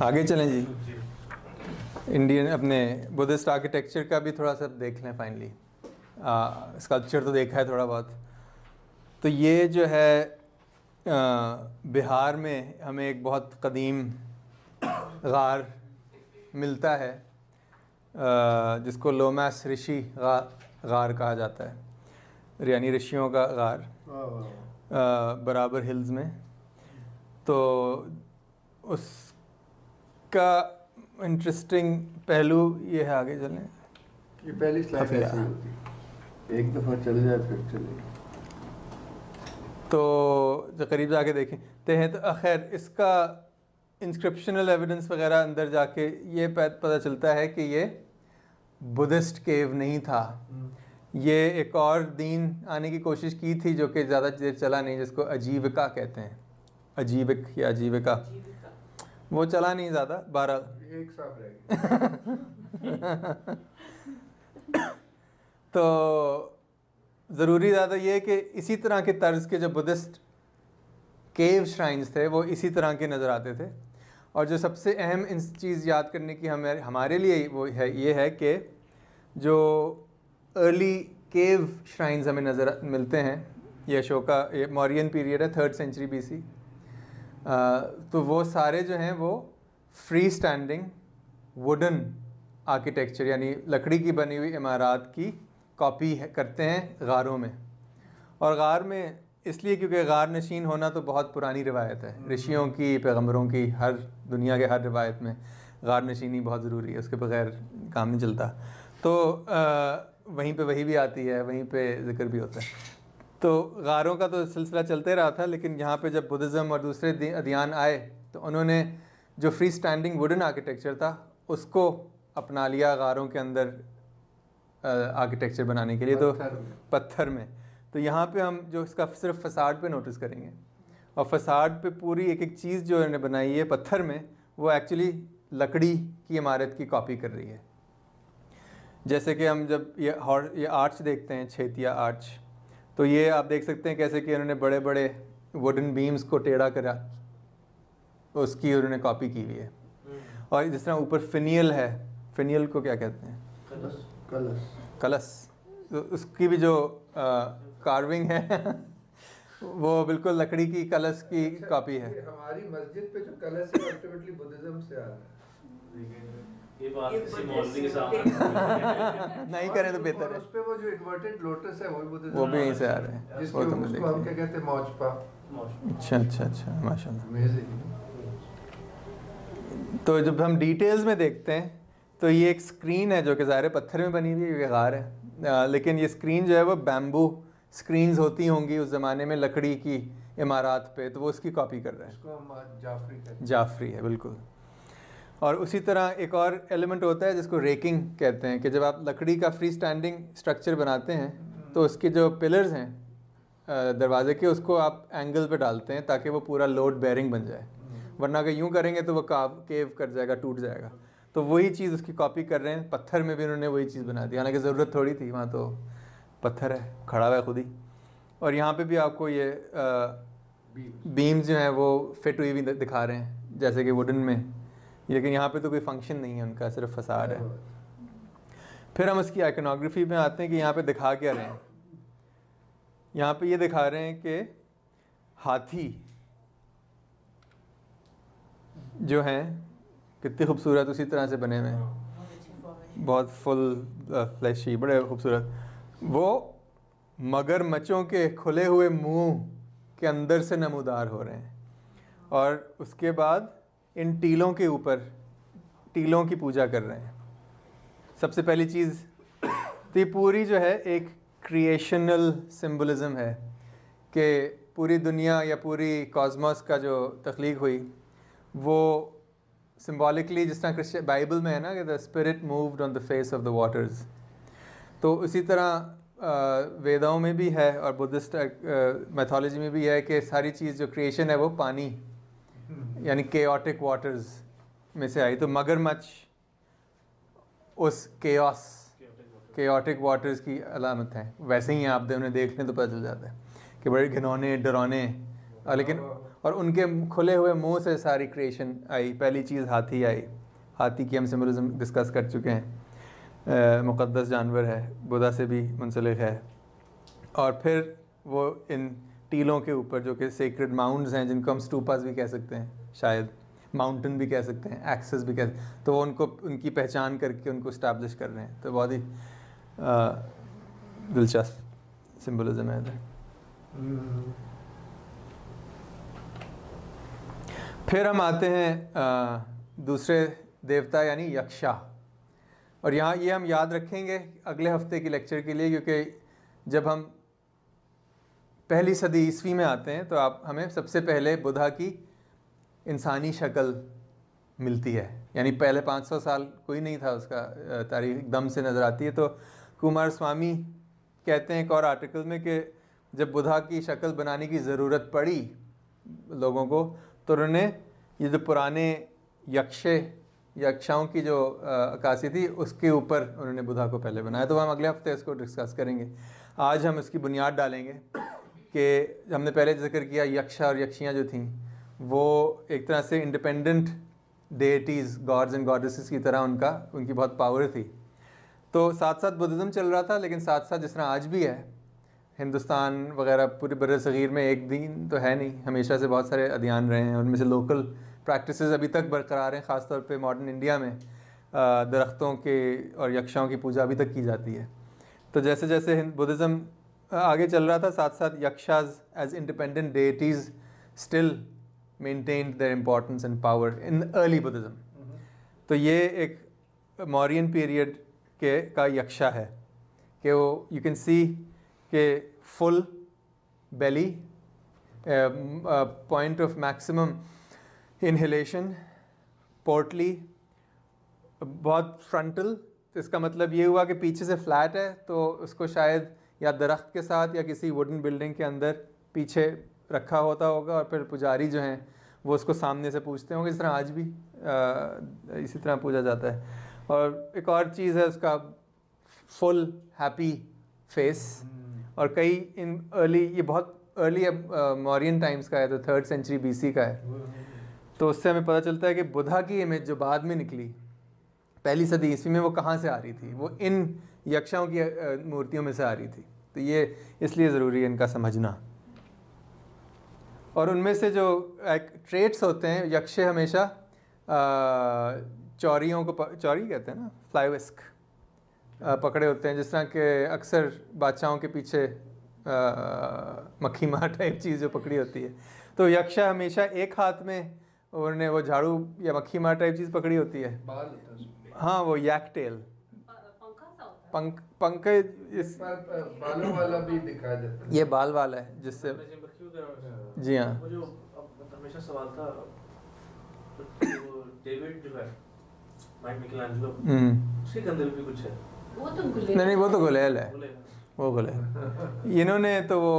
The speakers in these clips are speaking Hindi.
आगे चलें जी। इंडियन अपने बुद्धिस्ट आर्किटेक्चर का भी थोड़ा सा देख लें फाइनली। स्कल्पचर तो देखा है थोड़ा बहुत। तो ये जो है बिहार में हमें एक बहुत कदीम गार मिलता है जिसको लोमास ऋषि गार कहा जाता है, यानी ऋषियों का गार, बराबर हिल्स में। तो उसका इंटरेस्टिंग पहलू ये है, आगे चलें। ये पहली स्लाइड ऐसी होती है, एक दफ़ा चल जाए फिर चलेगी। तो जो करीब जाके देखते हैं तो खैर इसका इंस्क्रिप्शनल एविडेंस वगैरह अंदर जाके ये पता चलता है कि ये बुद्धिस्ट केव नहीं था। ये एक और दीन आने की कोशिश की थी जो कि ज़्यादा देर चला नहीं, जिसको अजीविका कहते हैं, अजीविक या अजीविका। वो चला नहीं ज़्यादा, 12 एक साथ रह गया। तो ज़रूरी ज़्यादा ये है कि इसी तरह के तर्ज के जो बुद्धिस्ट केव श्राइन्स थे वो इसी तरह के नज़र आते थे। और जो सबसे अहम चीज़ याद करने की हमारे लिए वो है, ये है कि जो अर्ली केव श्राइन्स हमें नज़र मिलते हैं, ये अशोका, ये मौर्यन पीरियड है, 3rd सेंचुरी BC। तो वो सारे जो हैं वो फ्री स्टैंडिंग वुडन आर्किटेक्चर यानी लकड़ी की बनी हुई इमारत की कॉपी करते हैं गारों में। और गार में इसलिए क्योंकि गार नशीन होना तो बहुत पुरानी रिवायत है, ऋषियों की, पैगंबरों की, हर दुनिया के हर रिवायत में गार नशीनी बहुत ज़रूरी है, उसके बगैर काम नहीं चलता। तो वहीं पे वही भी आती है, वहीं पे जिक्र भी होता है। तो गारों का तो सिलसिला चलते रहा था, लेकिन यहाँ पे जब बुद्धिज़्म और दूसरे अदियान आए तो उन्होंने जो फ्री स्टैंडिंग वुडन आर्किटेक्चर था उसको अपना लिया गारों के अंदर आर्किटेक्चर बनाने के लिए, तो पत्थर में। तो यहाँ पे हम जो इसका सिर्फ फसाड पे नोटिस करेंगे, और फसाड पे पूरी एक एक चीज़ जो इन्होंने बनाई है पत्थर में, वो एक्चुअली लकड़ी की इमारत की कॉपी कर रही है। जैसे कि हम जब ये आर्च देखते हैं, छेतिया आर्च, तो ये आप देख सकते हैं कैसे कि उन्होंने बड़े बड़े वुडन बीम्स को टेढ़ा करा, उसकी उन्होंने कॉपी की हुई है। और जिस तरह ऊपर फिनियल है, फिनियल को क्या कहते हैं? कलश। कलश। तो उसकी भी जो कार्विंग है वो बिल्कुल लकड़ी की कलश की कॉपी है। हमारी मस्जिद पे जो कलश है अल्टीमेटली बुद्धिज्म से आ रहा है। ये बात किसी मौलवी के सामने नहीं करें तो बेहतर है। उस पे वो जो इन्वर्टेड लोटस है वो भी यहीं से आ रहे हैं, जिसको हम क्या कहते हैं, मौजपा। अच्छा अच्छा अच्छा, माशाल्लाह। अमेजिंग। तो जब हम डिटेल्स में देखते हैं तो ये एक स्क्रीन है जो कि ज़ाहिर पत्थर में बनी हुई है, गार है, लेकिन ये स्क्रीन जो है वो बैम्बू स्क्रीन्स होती होंगी उस ज़माने में लकड़ी की इमारत पे, तो वो उसकी कॉपी कर रहे हैं। उसको हम जाफरी कहते हैं। जाफरी है, बिल्कुल। और उसी तरह एक और एलिमेंट होता है जिसको रेकिंग कहते हैं, कि जब आप लकड़ी का फ्री स्टैंडिंग स्ट्रक्चर बनाते हैं तो उसके जो पिलर्स हैं दरवाजे के, उसको आप एंगल पे डालते हैं ताकि वो पूरा लोड बेयरिंग बन जाए, वरना अगर यूँ करेंगे तो वो केव कर जाएगा, टूट जाएगा। तो वही चीज़ उसकी कॉपी कर रहे हैं, पत्थर में भी उन्होंने वही चीज़ बना दी, हालांकि ज़रूरत थोड़ी थी, वहाँ तो पत्थर है, खड़ा हुआ है खुद ही। और यहाँ पे भी आपको ये बीम्स जो हैं वो फिट हुई भी दिखा रहे हैं जैसे कि वुडन में, लेकिन यहाँ पे तो कोई फंक्शन नहीं है उनका, सिर्फ फसाद है। फिर हम उसकी आइकनोग्राफी में आते हैं कि यहाँ पे दिखा क्या रहे हैं। यहाँ पे ये दिखा रहे हैं कि हाथी जो हैं कितने खूबसूरत उसी तरह से बने हुए हैं, बहुत फुल फ्लैशी, बड़े खूबसूरत। वो मगरमच्छों के खुले हुए मुंह के अंदर से नमूदार हो रहे हैं, और उसके बाद इन टीलों के ऊपर टीलों की पूजा कर रहे हैं। सबसे पहली चीज़ तो ये पूरी जो है एक क्रिएशनल सिंबलिज्म है कि पूरी दुनिया या पूरी कॉस्मोस का जो तख्लीक हुई वो सिंबॉलिकली, जिस तरह क्रिश्चियन बाइबल में है ना कि the spirit moved on the face of the waters, तो उसी तरह वेदों में भी है और बुद्धिस्ट मैथोलॉजी में भी है कि सारी चीज़ जो क्रिएशन है वो पानी यानी केओटिक वाटर्स में से आई। तो मगरमच्छ उस केओटिक वाटर्स की अलामत है। वैसे ही आप उन्हें देख लें तो पता चल जाता है कि बड़े घिनौने, डरौने, लेकिन और उनके खुले हुए मुंह से सारी क्रिएशन आई। पहली चीज़ हाथी आई, हाथी की हम सिम्बोलिज्म डिस्कस कर चुके हैं, मुक़द्दस जानवर है, बुधा से भी मुंसलिक है। और फिर वो इन टीलों के ऊपर जो कि सेक्रेड माउंट्स हैं, जिनको हम स्टूपास भी कह सकते हैं, शायद माउंटेन भी कह सकते हैं, एक्सेस भी कह सकते हैं, तो वो उनको उनकी पहचान करके उनको इस्टेब्लिश कर रहे हैं। तो बहुत ही दिलचस्प सिम्बोलिज्म है इधर। फिर हम आते हैं दूसरे देवता यानी यक्षा। और यहाँ ये हम याद रखेंगे अगले हफ्ते की लेक्चर के लिए, क्योंकि जब हम पहली सदी ईस्वी में आते हैं तो हमें सबसे पहले बुधा की इंसानी शक्ल मिलती है। यानी पहले 500 साल कोई नहीं था, उसका तारीख एकदम से नज़र आती है। तो कुमार स्वामी कहते हैं एक और आर्टिकल में कि जब बुधा की शक्ल बनाने की ज़रूरत पड़ी लोगों को, तो उन्होंने ये जो पुराने यक्षाओं की जो अक्कासी थी उसके ऊपर उन्होंने बुधा को पहले बनाया। तो हम अगले हफ्ते इसको डिस्कस करेंगे। आज हम इसकी बुनियाद डालेंगे कि हमने पहले जिक्र किया यक्षा और यक्षियाँ जो थीं वो एक तरह से independent deities, gods and goddesses की तरह उनकी बहुत पावर थी। तो साथ साथ बुद्धिज़्म चल रहा था, लेकिन साथ साथ जिस तरह आज भी है हिंदुस्तान वगैरह पूरे बर्र-ए-सग़ीर में एक दिन तो है नहीं, हमेशा से बहुत सारे अध्ययन रहे हैं। उनमें से लोकल प्रैक्टिसेस अभी तक बरकरार हैं। ख़ास तौर पे मॉडर्न इंडिया में दरख्तों के और यक्षाओं की पूजा अभी तक की जाती है। तो जैसे जैसे बुद्धिज़्म आगे चल रहा था, साथ साथ yakshas as independent deities still maintained their importance and power in early Buddhism. तो ये एक मौर्यन पीरियड का यक्षा है कि वो यू कैन सी के full belly, point of maximum inhalation, portly, बहुत फ्रंटल। तो इसका मतलब ये हुआ कि पीछे से फ्लैट है तो उसको शायद या दरख्त के साथ या किसी वुडन बिल्डिंग के अंदर पीछे रखा होता होगा, और फिर पुजारी जो हैं वो उसको सामने से पूजते होंगे, इस तरह आज भी इसी तरह पूजा जाता है। और एक और चीज़ है उसका फुल हैप्पी फेस। और कई इन अर्ली, ये बहुत अर्ली मौर्यन टाइम्स का है, तो 3rd सेंचुरी BC का है। तो उससे हमें पता चलता है कि बुधा की इमेज जो बाद में निकली पहली सदी ईस्वी में, वो कहाँ से आ रही थी, वो इन यक्षाओं की मूर्तियों में से आ रही थी। तो ये इसलिए ज़रूरी है इनका समझना। और उनमें से जो एक ट्रेट्स होते हैं, यक्ष हमेशा चौरियों को चौरी कहते हैं ना, फ्लाइविस्क पकड़े होते हैं, जिस तरह के अक्सर बादशाहों के पीछे मक्खी मार टाइप चीज़ जो पकड़ी होती है। तो यक्षा हमेशा एक हाथ में उन्होंने वो झाड़ू या मक्खी मार टाइप चीज़ पकड़ी होती है। हाँ, वो यैक टेल, पंख इस बालों वाला भी दिखाया जाता है। ये बाल वाला है जिससे, जी हाँ। वो जो हमेशा सवाल था, डेविड जो है माइकलैंजेलो, उसके कंधे पे भी कुछ है। वो तो गुलेल, नहीं वो तो गुलेल है, वो गुलेल। इन्होंने तो वो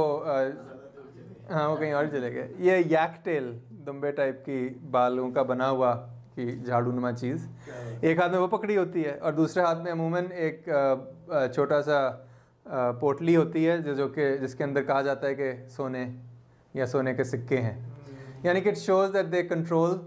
हाँ वो कहीं और चले गए। ये यैक टेल, दुम्बे टाइप की बालों का बना हुआ की झाड़ू नुमा चीज़, एक हाथ में वो पकड़ी होती है और दूसरे हाथ में अमूमन एक छोटा सा पोटली होती है जिसके अंदर कहा जाता है कि सोने या सोने के सिक्के हैं। यानी कि it shows that they control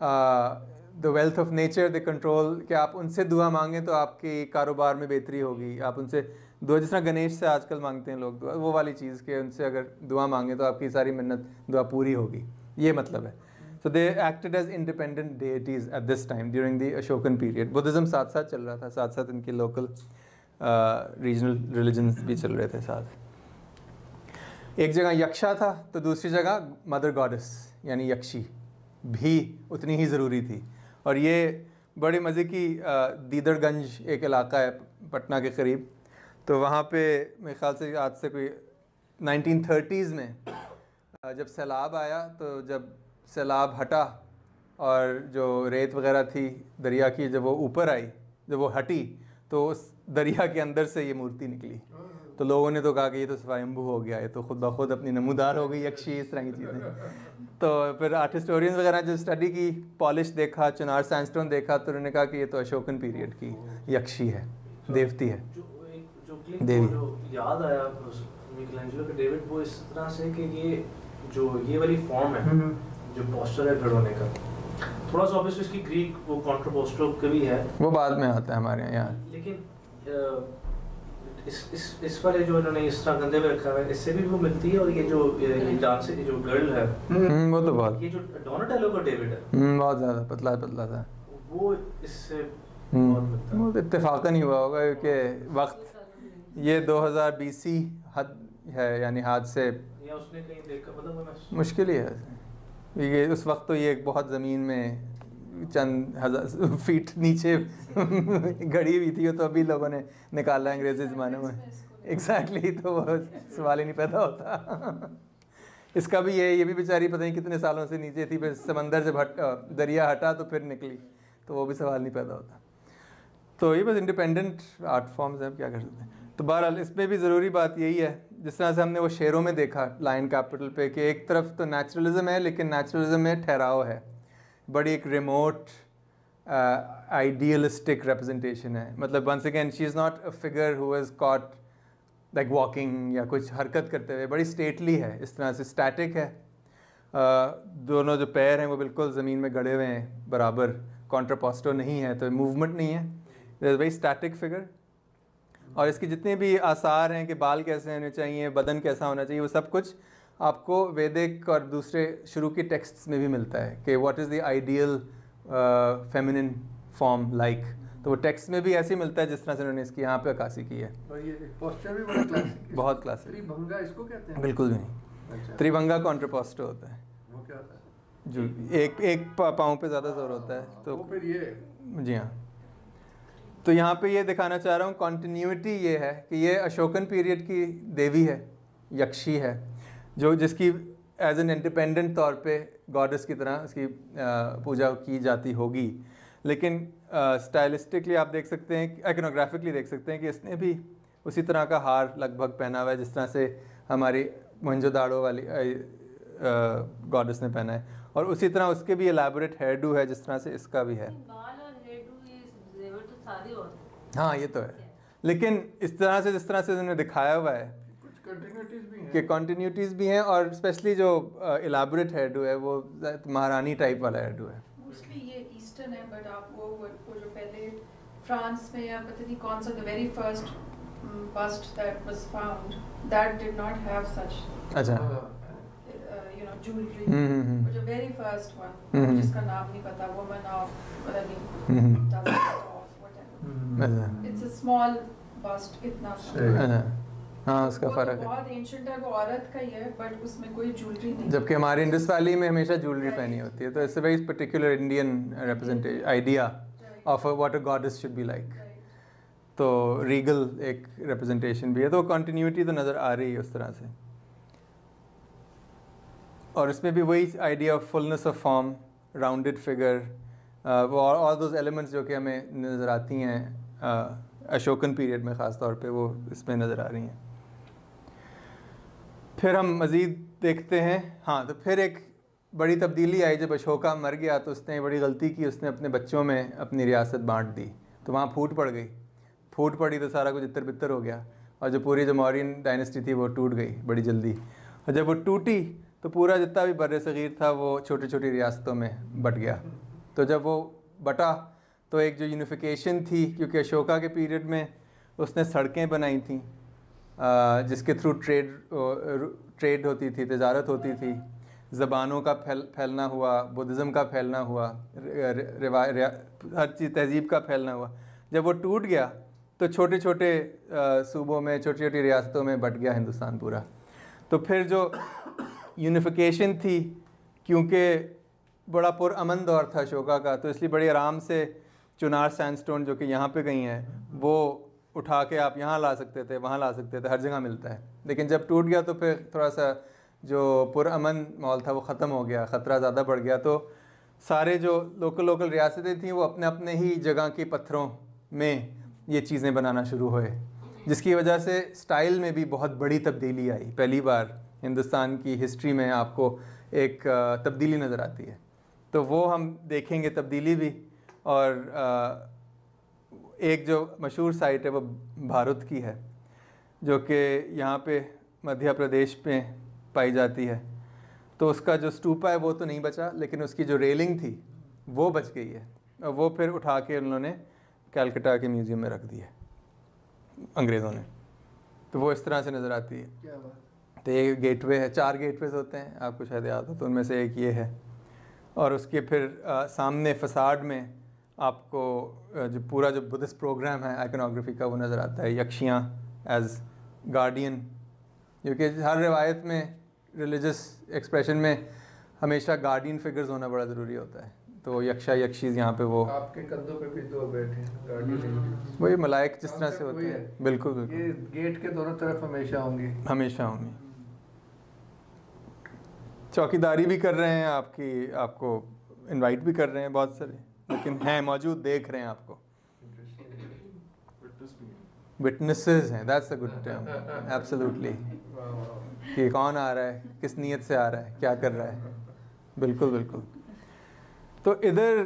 the wealth of nature, they control कि आप उनसे दुआ मांगें तो आपके कारोबार में बेहतरी होगी। आप उनसे दुआ, जिस तरह गणेश से आजकल मांगते हैं लोग दुआ, वो वाली चीज़ के उनसे अगर दुआ मांगें तो आपकी सारी मिन्नत दुआ पूरी होगी, ये मतलब है। So they acted as independent deities at this time during the Ashokan period. Buddhism साथ साथ चल रहा था, साथ साथ इनके लोकल रीजनल रिलीजन्स भी चल रहे थे साथ। एक जगह यक्षा था तो दूसरी जगह मदर गॉडेस यानी यक्षी भी उतनी ही ज़रूरी थी। और ये बड़े मज़े की दीदरगंज एक इलाका है पटना के करीब, तो वहाँ पे मेरे ख्याल से आज से कोई 1930s में जब सैलाब आया, तो जब सैलाब हटा और जो रेत वगैरह थी दरिया की, जब वो ऊपर आई, जब वो हटी, तो उस दरिया के अंदर से ये मूर्ति निकली। तो लोगों ने तो कहा कि ये तो स्वयंभू हो गया, ये तो खुद ब खुद अपनी नमूदार हो गई यक्षी, इस तरह की चीज़ें। तो फिर आर्ट हिस्टोरियंस वगैरह जो स्टडी की, पॉलिश देखा, चुनार सैंडस्टोन देखा, तो उन्होंने कहा कि ये तो अशोकन पीरियड की यक्षी है, देवती है, देवी। याद आया माइकलैंजेलो के डेविड, वो इस तरह से कि ये जो ये वाली फॉर्म है, जो पोस्टर है घड़ोने का, थोड़ा सा ऑब्वियसली इसकी ग्रीक वो कॉन्ट्रापोस्टो का भी है, वो बाद में आता है हमारे यहाँ। लेकिन इस वाले जो इन्होंने इस तरह कंधे पे रखा है, इससे भी वो मिलती है। और ये जो डांस जो गर्ल है, वो तो बहुत, ये जो डोनाटेलो का डेविड है, बहुत ज़्यादा पतला पतला था, वो इससे बहुत मिलता है। वो इत्तेफाकन ही हुआ होगा क्योंकि वक्त ये 2000 BC हद है, यानी हाथ से या उसने कहीं देखा, मतलब मुश्किल ही है ये। उस वक्त तो ये बहुत ज़मीन में चंद हजार फीट नीचे गड़ी हुई थी, तो अभी लोगों ने निकाला अंग्रेजी ज़माने में। एग्जैक्टली, तो वो सवाल ही नहीं पैदा होता। इसका भी ये भी बेचारी पता नहीं कितने सालों से नीचे थी, फिर समंदर जब दरिया हटा तो फिर निकली, तो वो भी सवाल नहीं पैदा होता। तो ये बस इंडिपेंडेंट आर्ट फॉर्म्स हैं, क्या कर सकते हैं। तो बहरहाल इसमें भी ज़रूरी बात यही है, जिस तरह से हमने वो शेरों में देखा लाइन कैपिटल पे, कि एक तरफ तो नेचुरलिज्म है, लेकिन नेचुरलिज्म में ठहराव है, बड़ी एक रिमोट आइडियलिस्टिक रिप्रेजेंटेशन है। मतलब once again she is not a figure who is caught like walking या कुछ हरकत करते हुए, बड़ी स्टेटली है, इस तरह से स्टैटिक है। दोनों जो पैर हैं वो बिल्कुल ज़मीन में गड़े हुए हैं बराबर, कॉन्ट्रापोस्टो नहीं है, तो मूवमेंट नहीं है, वेरी स्टैटिक फिगर। और इसके जितने भी आसार हैं कि बाल कैसे होने चाहिए, बदन कैसा होना चाहिए, वो सब कुछ आपको वैदिक और दूसरे शुरू के टेक्स्ट्स में भी मिलता है कि what is the ideal feminine form like. तो वो टेक्स्ट में भी ऐसे ही मिलता है जिस तरह से उन्होंने इसकी यहाँ पे अक्कासी की है। और ये पोस्चर भी बड़ा क्लासिक है, बहुत क्लासिक। त्रिभंगा इसको कहते हैं? बिल्कुल भी नहीं। अच्छा। त्रिभंगा कॉन्ट्रापोस्टो होता है, वो क्या होता है? जो एक पाँव पे ज़्यादा जोर होता है। तो वो फिर ये जी हाँ, तो यहाँ पे ये दिखाना चाह रहा हूँ, कॉन्टिन्यूटी ये है कि ये अशोकन पीरियड की देवी है, यक्षी है, जो जिसकी एज एन इंडिपेंडेंट तौर पे गॉडेस की तरह उसकी पूजा की जाती होगी। लेकिन स्टाइलिस्टिकली आप देख सकते हैं, आइकनोग्राफिकली देख सकते हैं कि इसने भी उसी तरह का हार लगभग पहना हुआ है जिस तरह से हमारी मोहनजोदाड़ो वाली गॉडेस ने पहना है, और उसी तरह उसके भी एलैबोरेट हेयर डू है जिस तरह से इसका भी है। हाँ ये तो है, लेकिन इस तरह से जिस तरह से उन्होंने दिखाया हुआ है कुछ कंटिन्यूटीज भी हैं, कि कंटिन्यूटीज भी हैं, और स्पेशली जो इलाबोरेट हेयर डू है वो महारानी टाइप वाला हेयर डू है। मोस्टली ये ईस्टर्न है, बट आप वो जो पहले फ्रांस में या पता नहीं कौन सा the very first bust that was found that did not have such अच्छा jewelry, हम्म जो very first one जिसका नाम नहीं पता, woman of पता नहीं अच्छा it's a small bust इतना सा, अच्छा, हाँ उसका वो फ़र्क है। बहुत एंशिएंट है, वो औरत का ही है, बट उसमें कोई ज्वेलरी नहीं, जबकि हमारे इंडस वैली में हमेशा ज्वेलरी पहनी होती है, तो it's a very particular Indian representation idea of what a goddess should be like. तो रीगल एक रिप्रेजेंटेशन भी है, तो कंटिन्यूटी तो नज़र आ रही है उस तरह से। और इसमें भी वही idea of fullness of form, rounded figure, all those elements जो कि हमें नज़र आती हैं अशोकन पीरियड में ख़ास तौर पे, वो इसमें नज़र आ रही हैं। फिर हम मज़ीद देखते हैं। हाँ, तो फिर एक बड़ी तब्दीली आई जब अशोका मर गया, तो उसने बड़ी गलती की, उसने अपने बच्चों में अपनी रियासत बांट दी, तो वहाँ फूट पड़ गई। फूट पड़ी तो सारा कुछ इतर बितर हो गया, और जो पूरी जो मौर्यन डायनेस्टी थी वो टूट गई बड़ी जल्दी। और जब वो टूटी तो पूरा जितना भी बर्र सग़ीर था वो छोटी छोटी रियासतों में बट गया। तो जब वो बटा तो एक जो यूनिफिकेशन थी, क्योंकि अशोका के पीरियड में उसने सड़कें बनाई थी जिसके थ्रू ट्रेड होती थी, तजारत होती थी, ज़बानों का फैलना हुआ, बुद्धिज़्म का फैलना हुआ, हर चीज़ तहज़ीब का फैलना हुआ। जब वो टूट गया तो छोटे छोटे सूबों में, छोटी छोटी रियासतों में बट गया हिंदुस्तान पूरा। तो फिर जो यूनिफिकेशन थी, क्योंकि बड़ा पुरअमन दौर था अशोका का, तो इसलिए बड़े आराम से चुनार सैंडस्टोन जो कि यहाँ पे गई हैं वो उठा के आप यहाँ ला सकते थे, वहाँ ला सकते थे, हर जगह मिलता है। लेकिन जब टूट गया तो फिर थोड़ा सा जो पुरअमन माहौल था वो ख़त्म हो गया, ख़तरा ज़्यादा बढ़ गया। तो सारे जो लोकल रियासतें थीं वो अपने अपने ही जगह के पत्थरों में ये चीज़ें बनाना शुरू हुए, जिसकी वजह से स्टाइल में भी बहुत बड़ी तब्दीली आई। पहली बार हिंदुस्तान की हिस्ट्री में आपको एक तब्दीली नज़र आती है, तो वो हम देखेंगे तब्दीली भी। और एक जो मशहूर साइट है वो भारत की है, जो कि यहाँ पे मध्य प्रदेश में पाई जाती है। तो उसका जो स्टूपा है वो तो नहीं बचा, लेकिन उसकी जो रेलिंग थी वो बच गई है, और वो फिर उठा के उन्होंने कलकत्ता के म्यूज़ियम में रख दी है अंग्रेज़ों ने। तो वो इस तरह से नज़र आती है। क्या बात। तो ये गेटवे है, 4 गेटवेज होते हैं, आपको शायद याद हो, तो उनमें से एक ये है। और उसके फिर सामने फसाड में आपको जो पूरा जो बुद्धिस्ट प्रोग्राम है आइकनोग्राफी का वो नज़र आता है। यक्षियाँ एज गार्डियन, क्योंकि हर रिवायत में रिलीजियस एक्सप्रेशन में हमेशा गार्डियन फिगर्स होना बड़ा ज़रूरी होता है। तो यक्षा यक्षीज़ यहाँ पे वो आपके कंधों पे भी 2 बैठे हैं गार्डियन, वही मलाइक जिस तरह से होते हैं, बिल्कुल बिल्कुल ये गेट के दोनों तरफ हमेशा होंगे। हमेशा होंगे। चौकीदारी भी कर रहे हैं, आपको इनवाइट भी कर रहे हैं बहुत सारे, लेकिन हैं मौजूद, देख रहे हैं आपको। विटनेसेस हैं, that's a good term, absolutely, कि कौन आ रहा है, किस नीयत से आ रहा है, क्या कर रहा है। बिल्कुल बिल्कुल। तो इधर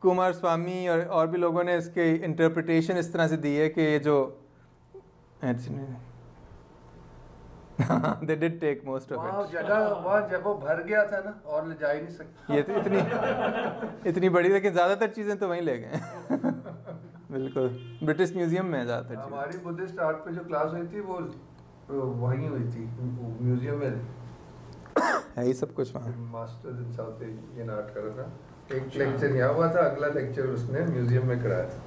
कुमार स्वामी और भी लोगों ने इसके इंटरप्रिटेशन इस तरह से दी है कि ये जो they did take most of वहाँ it। जगह भर गया था ना, और ले जा ही नहीं सकते। ये तो इतनी बड़ी, लेकिन ज़्यादातर चीज़ें तो वहीं ले गए बिल्कुल, ब्रिटिश म्यूजियम में ज़्यादातर चीज़ें। हमारी बुद्धिस्ट आर्ट पे जो क्लास हुई थी वो वहीं हुई थी, म्यूजियम में है ही सब कुछ वहाँ। Masters in south Asian art कर रहा था। एक लेक्चर यहाँ हुआ था, अगला लेक्चर उसने म्यूजियम में कराया था।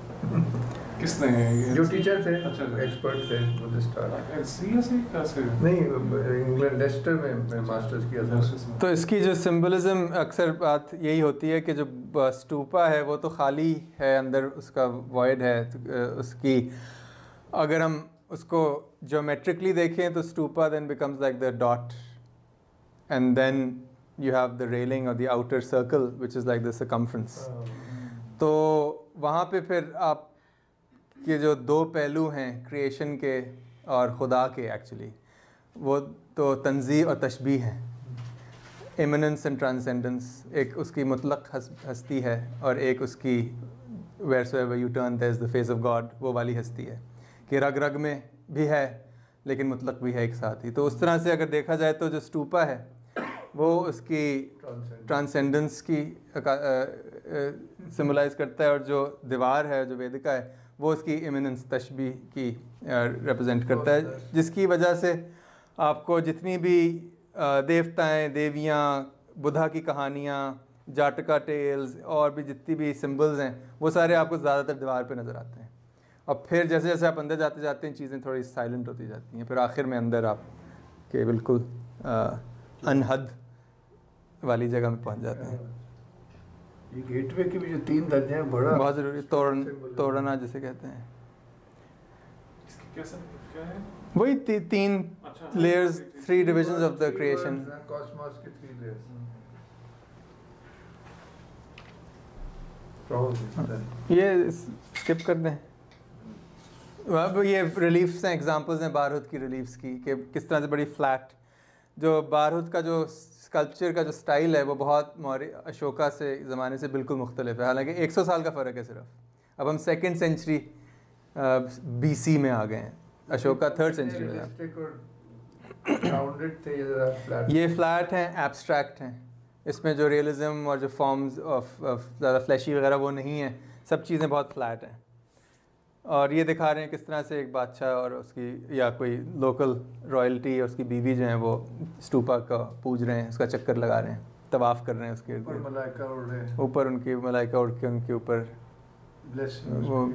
किसने? जो टीचर थे, अच्छा, एक्सपर्ट थे बुद्धिस्ट आर्ट। कैसे? नहीं, इंग्लैंड लेस्टर में मास्टर्स किया था। तो इसकी जो सिंबलिज्म अक्सर बात यही होती है कि जो स्टूपा है वो तो खाली है, अंदर उसका वॉइड है। उसकी अगर हम उसको ज्योमेट्रिकली देखें तो stupa then becomes like the dot, and then you have the railing or the outer circle which is like the circumference। तो वहाँ पे फिर आप के जो 2 पहलू हैं क्रिएशन के और खुदा के, एक्चुअली वो तो तंज़ीह और तशबीह हैं, इमिनेंस एंड ट्रांसेंडेंस। एक उसकी मुतलक हस्ती है और एक उसकी wheresoever you turn there is the face of God, वो वाली हस्ती है कि रग रग में भी है लेकिन मुतलक भी है एक साथ ही। तो उस तरह से अगर देखा जाए तो जो स्टूपा है वो उसकी ट्रांसेंडेंस की सिम्बलाइज करता है, और जो दीवार है, जो वेदिका है, वो उसकी इमिनेंस, तशबीह की रिप्रेजेंट करता है, जिसकी वजह से आपको जितनी भी देवताएं, देवियाँ, बुद्धा की कहानियाँ, जाटका टेल्स और भी जितनी भी सिम्बल्स हैं वो सारे आपको ज़्यादातर दीवार पे नज़र आते हैं। और फिर जैसे जैसे आप अंदर जाते जाते हैं चीज़ें थोड़ी साइलेंट होती जाती हैं, फिर आखिर में अंदर आप के बिल्कुल अनहद वाली जगह में पहुंच जाते हैं। ये गेटवे के भी जो 3 दर्जे हैं, बड़ा बहुत ज़रूरी, तोड़ना जिसे कहते हैं, क्या है? वही 3 layers, 3 divisions of the creation. Cosmos के 3 लेयर्स। ये स्किप कर दें। अब ये रिलीफ्स हैं, एग्जांपल्स हैं बारहुत की रिलीफ्स की, कि किस तरह से बड़ी फ्लैट, जो बारहुत का जो स्कल्पचर का जो स्टाइल है वो बहुत मौर्य अशोका से ज़माने से बिल्कुल मुख्तलिफ है। हालांकि 100 साल का फ़र्क है सिर्फ। अब हम 2nd सेंचुरी BC में आ गए हैं, अशोका 3rd सेंचुरी में था। ये फ्लैट हैं, एब्स्ट्रैक्ट हैं, इसमें जो रियलिज़म और जो फॉर्म्स ऑफ ज़्यादा फ्लैशी वगैरह वो नहीं है, सब चीज़ें बहुत फ्लैट हैं। और ये दिखा रहे हैं किस तरह से एक बादशाह और उसकी या कोई लोकल रॉयल्टी और उसकी बीवी जो हैं वो स्टूपा का पूज रहे हैं, उसका चक्कर लगा रहे हैं, तवाफ़ कर रहे हैं उसके ऊपर मलाइका उड़ रहे हैं, ऊपर उनकी मलाइका उड़ के उनके ऊपर वो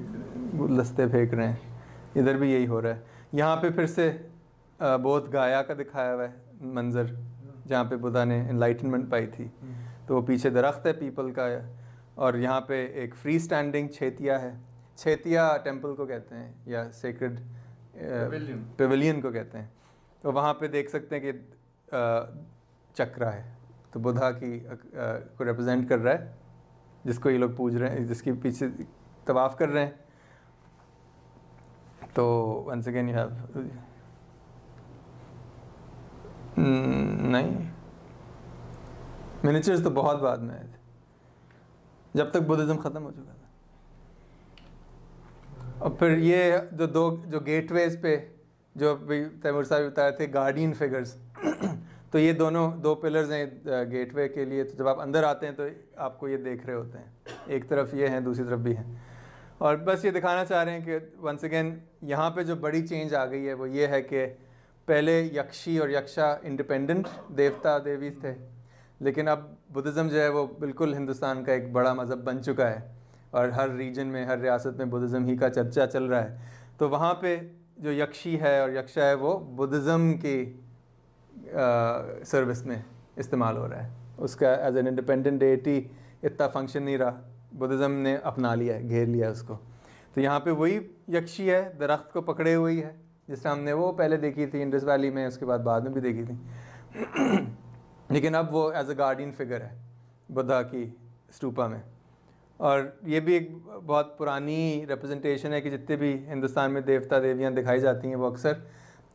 गुलदस्ते फेंक रहे हैं। इधर भी यही हो रहा है। यहाँ पे फिर से बहुत गाया का दिखाया हुआ है मंज़र, जहाँ पे बुद्धा ने एनलाइटनमेंट पाई थी। तो वो पीछे दरख्त है पीपल का, और यहाँ पे एक फ्री स्टैंडिंग छेतिया है। छेतिया टेम्पल को कहते हैं या सेक्रेड पेविलियन को कहते हैं। तो वहाँ पे देख सकते हैं कि चक्रा है, तो बुद्धा की को रिप्रेजेंट कर रहा है, जिसको ये लोग पूज रहे हैं, जिसके पीछे तवाफ़ कर रहे हैं। तो वंस अगेन यू हैव नहीं, मिनिएचर्स तो बहुत बाद में आए थे, जब तक बुद्धिज़्म ख़त्म हो चुका था। और फिर ये जो गेटवेज पे जो तैमूर साहब बता रहे थे गार्डियन फिगर्स, तो ये दोनों 2 पिलर्स हैं गेटवे के लिए। तो जब आप अंदर आते हैं तो आपको ये देख रहे होते हैं, एक तरफ ये हैं, दूसरी तरफ भी हैं। और बस ये दिखाना चाह रहे हैं कि वंस अगेन यहाँ पे जो बड़ी चेंज आ गई है वो ये है कि पहले यक्षी और यक्षा इंडिपेंडेंट देवता देवी थे, लेकिन अब बुद्धिज़्म जो है वो बिल्कुल हिंदुस्तान का एक बड़ा मज़हब बन चुका है और हर रीजन में, हर रियासत में बुद्धिज़्म ही का चर्चा चल रहा है। तो वहाँ पे जो यक्षी है और यक्षा है वो बुद्धिज़्म की सर्विस में इस्तेमाल हो रहा है। उसका एज एन इंडिपेंडेंट डेटी इतना फंक्शन नहीं रहा, बुद्धिज़्म ने अपना लिया है, घेर लिया है उसको। तो यहाँ पे वही यक्षी है, दरख्त को पकड़े हुई है, जिस तरह हमने वो पहले देखी थी इंडस वैली में, उसके बाद में भी देखी थी। लेकिन अब वो एज अ गार्डियन फिगर है बुद्धा की स्तूपा में। और ये भी एक बहुत पुरानी रिप्रेजेंटेशन है कि जितने भी हिंदुस्तान में देवता देवियाँ दिखाई जाती हैं वो अक्सर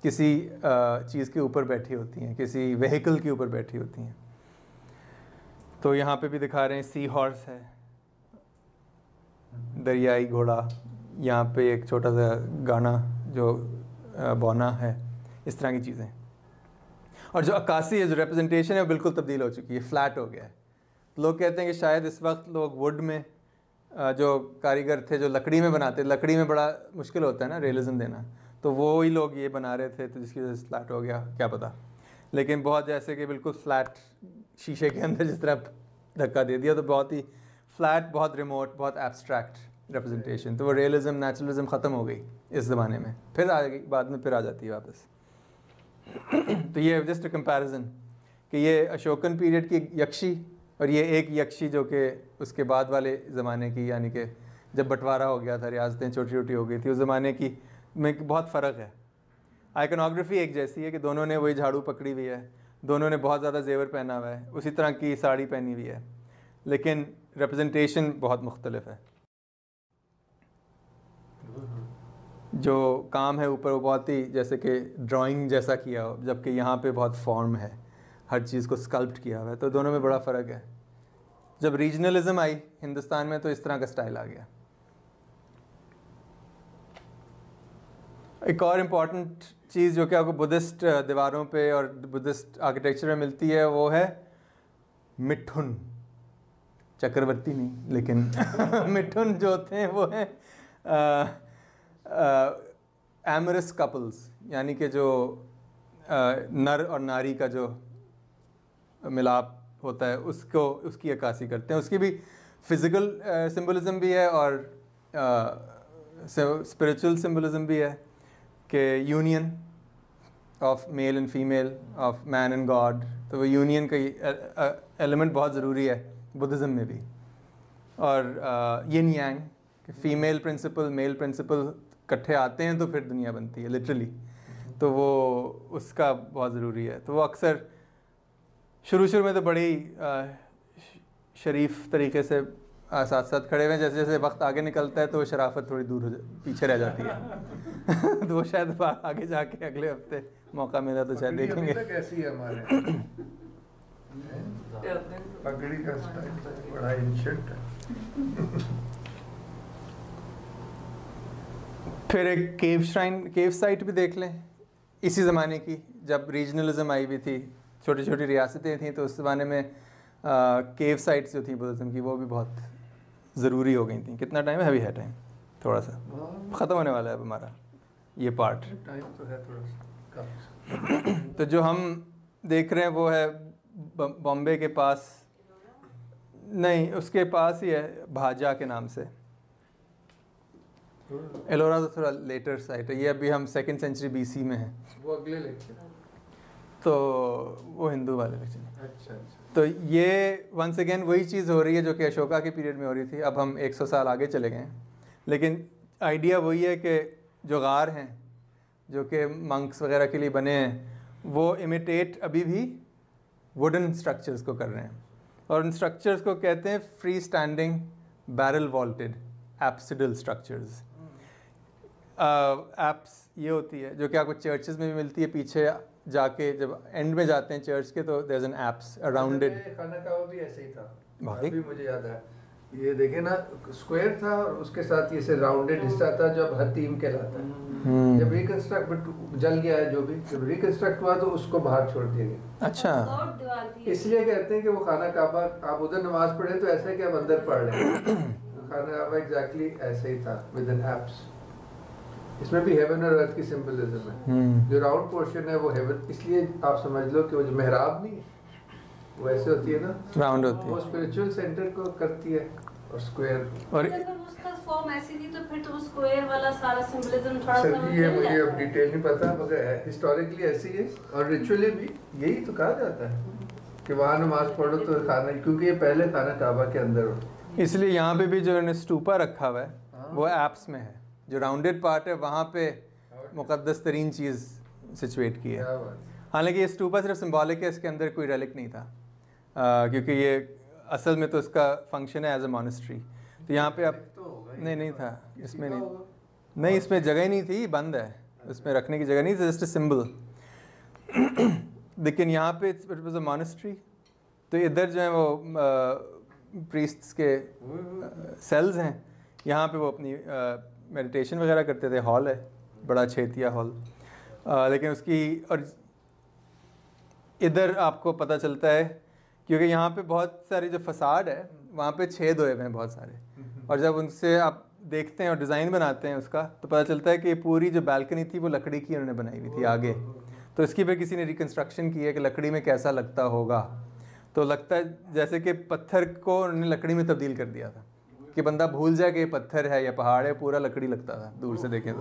किसी चीज़ के ऊपर बैठी होती हैं, किसी व्हीकल के ऊपर बैठी होती हैं। तो यहाँ पे भी दिखा रहे हैं सी हॉर्स है, दरियाई घोड़ा, यहाँ पे एक छोटा सा गाना जो बौना है, इस तरह की चीज़ें। और जो अक्कासी है, जो रिप्रेजेंटेशन है वो बिल्कुल तब्दील हो चुकी है, फ्लैट हो गया है। लोग कहते हैं कि शायद इस वक्त लोग वुड में जो कारीगर थे जो लकड़ी में बनाते, लकड़ी में बड़ा मुश्किल होता है ना रियलिज्म देना, तो वो ही लोग ये बना रहे थे, तो जिसकी वजह से फ्लैट हो गया, क्या पता। लेकिन बहुत जैसे कि बिल्कुल फ्लैट शीशे के अंदर जिस तरह धक्का दे दिया, तो बहुत ही फ्लैट, बहुत रिमोट, बहुत एब्स्ट्रैक्ट रिप्रेजेंटेशन। तो वो रियलिज्म, नेचुरलिज्म ख़त्म हो गई इस ज़माने में, फिर आ गई, बाद में फिर आ जाती है वापस। तो ये जस्ट अ कंपैरिजन कि ये अशोकन पीरियड की यक्षी और ये एक यक्षी जो कि उसके बाद वाले ज़माने की, यानी कि जब बंटवारा हो गया था, रियासतें छोटी छोटी हो गई थी, उस ज़माने की में बहुत फ़र्क है। आइकनोग्राफी एक जैसी है कि दोनों ने वही झाड़ू पकड़ी हुई है, दोनों ने बहुत ज़्यादा जेवर पहना हुआ है, उसी तरह की साड़ी पहनी हुई है, लेकिन रिप्रेजेंटेशन बहुत मुख्तलिफ है। जो काम है ऊपर वो बहुत ही जैसे कि ड्राइंग जैसा किया हो, जबकि यहाँ पे बहुत फॉर्म है, हर चीज़ को स्कल्प्ट किया हुआ है। तो दोनों में बड़ा फ़र्क है। जब रीजनलिज्म आई हिंदुस्तान में तो इस तरह का स्टाइल आ गया। एक और इम्पॉर्टेंट चीज़ जो कि आपको बुद्धिस्ट दीवारों पे और बुद्धिस्ट आर्किटेक्चर में मिलती है वो है मिठुन। चक्रवर्ती नहीं, लेकिन मिठुन जो होते हैं वो हैं एमरस कपल्स, यानी कि जो नर और नारी का जो मिलाप होता है उसको, उसकी अक्कासी करते हैं। उसकी भी फिज़िकल सिंबलिज्म भी है और स्पिरिचुअल सिंबलिज्म भी है कि union of male and female, of man and God. तो वो यूनियन का एलिमेंट बहुत ज़रूरी है बुद्धिज़्म में भी। और यिन यांग, फीमेल प्रिंसिपल मेल प्रिंसिपल इकट्ठे आते हैं तो फिर दुनिया बनती है लिटरली, तो वो उसका बहुत ज़रूरी है। तो वो अक्सर शुरू में तो बड़ी शरीफ तरीके से साथ साथ खड़े हुए, जैसे जैसे वक्त आगे निकलता है तो वो शराफत थोड़ी दूर पीछे रह जाती है। तो वो शायद आगे जाके अगले हफ्ते मौका मिला तो शायद देखेंगे। कैसी है हमारे पगड़ी का स्टाइल बड़ा एंशिएंट है। फिर एक केव श्राइन, केव साइट भी देख लें, इसी ज़माने की, जब रीजनलिज्म आई हुई थी, छोटी छोटी रियासतें थीं, तो उस ज़माने में केव साइट्स जो थी बुद्धिज़्म की वो भी बहुत ज़रूरी हो गई थी। कितना टाइम है? अभी है टाइम, थोड़ा सा ख़त्म होने वाला है अब हमारा ये पार्ट। टाइम तो है थोड़ा सा। तो जो हम देख रहे हैं वो है बॉम्बे के पास, नहीं उसके पास ही है, भाजा के नाम से। एलोरा तो थोड़ा लेटर साइट है, ये अभी हम 2nd सेंचुरी BC में है, वो अगले लेक्चर, तो वो हिंदू वाले लेक्चर। अच्छा। तो ये वंस अगेन वही चीज़ हो रही है जो कि अशोका के पीरियड में हो रही थी। अब हम 100 साल आगे चले गए हैं, लेकिन आइडिया वही है कि जो गार हैं जो कि मंक्स वगैरह के लिए बने हैं, वो इमिटेट अभी भी वुडन स्ट्रक्चर्स को कर रहे हैं, और उन स्ट्रक्चर्स को कहते हैं free standing barrel vaulted apsidal structures. Apse ये होती है जो कि आपको चर्चेस में भी मिलती है, पीछे जाके जब एंड में जाते हैं चर्च के तो there is an apse around it. खाना का वो भी ऐसे ही था, वाकई? अभी मुझे याद है ये देखे ना, स्क्वायर था और उसके साथ ये से राउंडेड हिस्सा था जो अब हतीम कहलाता है। जब रिकंस्ट्रक्ट जल गया है जो भी, जब रिकंस्ट्रक्ट हुआ तो उसको बाहर छोड़ दिया गया। अच्छा, इसलिए कहते हैं कि वो खाना काबा, आप उधर नमाज पढ़े तो ऐसा है कि आप अंदर पढ़ रहे हैं। खाना काबा एग्जैक्टली ऐसे ही था विद एन एप्स। इसमें भी हेवन और अर्थ की सिंबलिज्म है। जो राउंड पोर्शन है वो हेवन, इसलिए आप समझ लो कि वो जो मेहराब नहीं है वो ऐसे होती है ना, राउंड होती है, वो स्पिरिचुअल सेंटर को करती है। और स्क्वायर, और अगर उसका फॉर्म ऐसी थी तो फिर तो वो स्क्वायर वाला सारा सिंबलिज्म थोड़ा सा ये मुझे अब डिटेल नहीं पता, मगर हिस्टोरिकली ऐसी है और रिचुअली भी यही तो कहा जाता है कि वहाँ नमाज पढ़ो तो खाना, क्योंकि ये पहले खाना काबा के अंदर हो। इसलिए यहाँ पे भी जो इन्होंने स्तूपा रखा हुआ है वो एप्स में है। जो राउंडेड पार्ट है वहाँ पे मुकद्दस तरीन चीज़ सिचुएट की है। हालांकि ये स्तूपा सिर्फ सिंबॉलिक है, इसके अंदर कोई रेलिक नहीं था, क्योंकि ये असल में तो इसका फंक्शन है एज अ मॉनेस्ट्री। तो यहाँ पे आप नहीं था, इसमें नहीं, इसमें जगह ही नहीं थी, बंद है, इसमें रखने की जगह नहीं थी, जस्ट अ सिंबल। लेकिन यहाँ पे इट वाज अ मॉनेस्ट्री। तो इधर जो है वो प्रीस्ट्स के सेल्स हैं, यहाँ पे वो अपनी मेडिटेशन वगैरह करते थे। हॉल है, बड़ा छेतिया हॉल, लेकिन उसकी, और इधर आपको पता चलता है क्योंकि यहाँ पे बहुत सारी जो फसाड है वहाँ पे छेद हुए हैं बहुत सारे, और जब उनसे आप देखते हैं और डिज़ाइन बनाते हैं उसका तो पता चलता है कि पूरी जो बालकनी थी वो लकड़ी की उन्होंने बनाई हुई थी आगे। तो इसकी फिर किसी ने रिकन्स्ट्रक्शन की है कि लकड़ी में कैसा लगता होगा, तो लगता है जैसे कि पत्थर को उन्होंने लकड़ी में तब्दील कर दिया था कि बंदा भूल जाए कि ये पत्थर है या पहाड़ है, पूरा लकड़ी लगता था दूर से देखें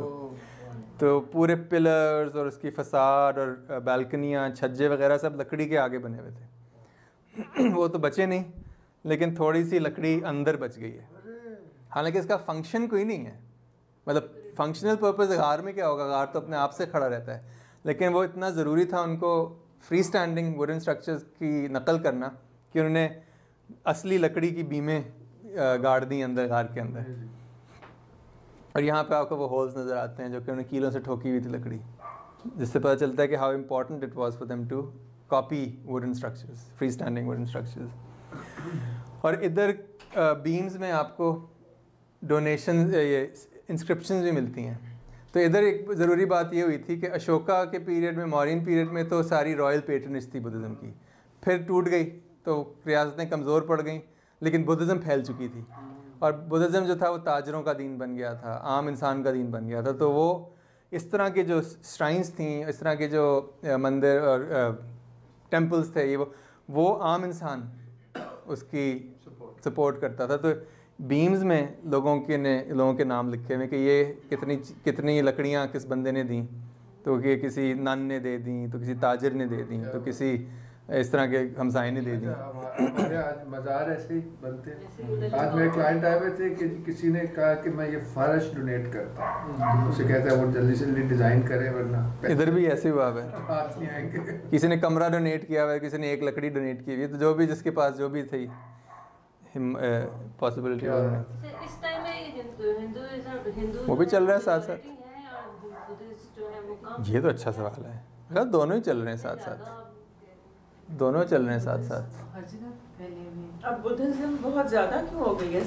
तो पूरे पिलर्स और उसकी फसाद और बालकनियाँ, छज्जे वगैरह सब लकड़ी के आगे बने हुए थे। वो तो बचे नहीं, लेकिन थोड़ी सी लकड़ी अंदर बच गई है। हालांकि इसका फंक्शन कोई नहीं है, मतलब फंक्शनल पर्पस गार में क्या होगा, गार तो अपने आप से खड़ा रहता है, लेकिन वो इतना ज़रूरी था उनको फ्री स्टैंडिंग वुडन स्ट्रक्चर्स की नकल करना कि उन्होंने असली लकड़ी की बीमें गाड़ दी अंदर गार के अंदर। और यहाँ पे आपको वो होल्स नज़र आते हैं जो कि उन्होंने कीलों से ठोकी हुई थी लकड़ी, जिससे पता चलता है कि how important it was for them to copy wooden structures, free standing wooden structures. और इधर बीम्स में आपको डोनेशन, ये इंस्क्रिप्शंस भी मिलती हैं। तो इधर एक ज़रूरी बात ये हुई थी कि अशोका के पीरियड में, मौर्यन पीरियड में तो सारी रॉयल पेट्रनेज थी बुद्धिज़्म की, फिर टूट गई तो रियासतें कमज़ोर पड़ गईं, लेकिन बुद्धिज़्म फैल चुकी थी और बुद्धिज़्म जो था वो ताजरों का दीन बन गया था, आम इंसान का दीन बन गया था। तो वो इस तरह के जो श्राइन्स थी, इस तरह के जो मंदिर और टेम्पल्स थे, ये वो आम इंसान उसकी सपोर्ट करता था। तो बीम्स में लोगों के नाम लिखे हुए कि ये कितनी लकड़ियाँ किस बंदे ने दी, तो कि किसी नन ने दे दी, तो किसी ताजिर ने दे दी, तो किसी इस तरह के हमसाये ने दे दी। आज मज़ार ऐसे ही बनते हैं। आज मेरे क्लाइंट आए हुए थे कि किसी ने कहा कि मैं ये फर्श डोनेट करता हूँ, उसे कहता है वो जल्दी से जल्दी डिज़ाइन करें वरना इधर भी ऐसे हुआ है, हाथ नहीं आएंगे। किसी ने कमरा डोनेट किया हुआ है, किसी ने एक लकड़ी डोनेट की हुई है, तो जो भी जिसके पास जो भी थी पॉसिबिलिटी। इस टाइम में हिंदू वो भी चल रहा है साथ साथ। ये तो अच्छा सवाल है, मतलब दोनों ही चल रहे हैं साथ साथ, दोनों चल रहे हैं साथ साथ। अब बुद्धिज्म बहुत ज्यादा क्यों हो गई है?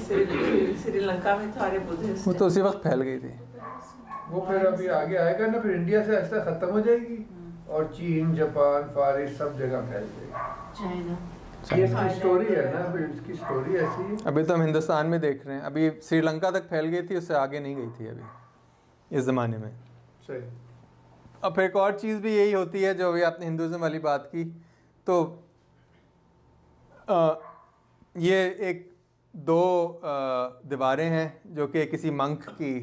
श्रीलंका में सारे बुद्धिस्ट वो तो उसी वक्त फैल गई थी, वो फिर अभी आगे आएगा ना, फिर इंडिया से ऐसा खत्म हो जाएगी और चीन, जापान, फारिस सब जगह फैल जाएगी। चाइना, ये इसकी स्टोरी है ना, फिर इसकी स्टोरी ऐसी है। अभी तो हम हिंदुस्तान में देख रहे हैं, अभी श्रीलंका तक फैल गई थी, उससे आगे नहीं गई थी अभी इस ज़माने में। सही। अब एक और चीज़ भी यही होती है, जो अभी आपने हिंदुज़म वाली बात की, तो ये एक दो दीवारें हैं जो कि किसी मंक की